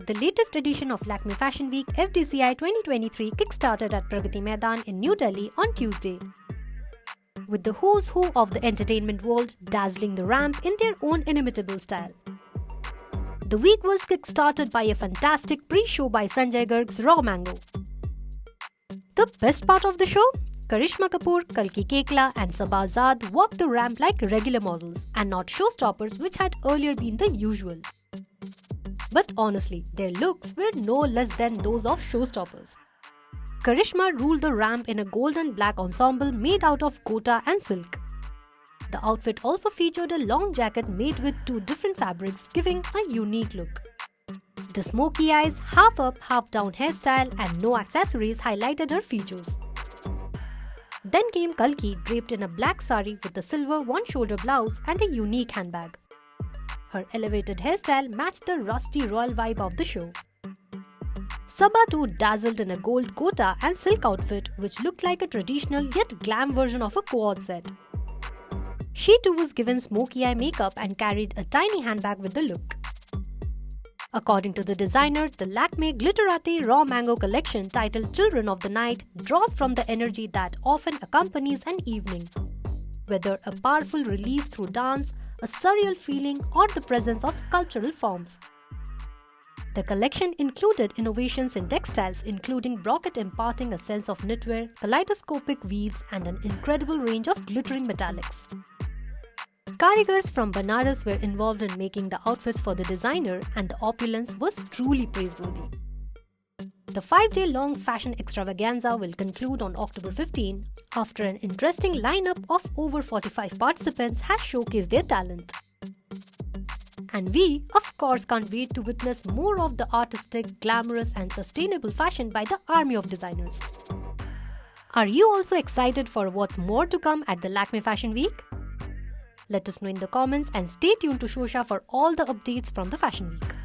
The latest edition of Lakmé Fashion Week FDCI 2023 kickstarted at Pragati Maidan in New Delhi on Tuesday, with the who's who of the entertainment world dazzling the ramp in their own inimitable style. The week was kickstarted by a fantastic pre-show by Sanjay Garg's Raw Mango. The best part of the show? Karisma Kapoor, Kalki Koechlin Saba Azad walked the ramp like regular models and not showstoppers, which had earlier been the usual. But honestly, their looks were no less than those of showstoppers. Karisma ruled the ramp in a gold and black ensemble made out of gota and silk. The outfit also featured a long jacket made with two different fabrics, giving a unique look. The smoky eyes, half up, half down hairstyle and no accessories highlighted her features. Then came Kalki, draped in a black sari with a silver one-shoulder blouse and a unique handbag. Her elevated hairstyle matched the rusty royal vibe of the show. Saba too dazzled in a gold gota and silk outfit which looked like a traditional yet glam version of a co-ord set. She too was given smoky eye makeup and carried a tiny handbag with the look. According to the designer, the Lakmé Glitterati Raw Mango collection titled Children of the Night draws from the energy that often accompanies an evening. Whether a powerful release through dance, a surreal feeling, or the presence of sculptural forms. The collection included innovations in textiles, including brocade imparting a sense of knitwear, kaleidoscopic weaves, and an incredible range of glittering metallics. Karigars from Banaras were involved in making the outfits for the designer, and the opulence was truly praiseworthy. The 5-day-long fashion extravaganza will conclude on October 15 after an interesting lineup of over 45 participants has showcased their talent. And we, of course, can't wait to witness more of the artistic, glamorous and sustainable fashion by the army of designers. Are you also excited for what's more to come at the Lakmé Fashion Week? Let us know in the comments and stay tuned to Shosha for all the updates from the Fashion Week.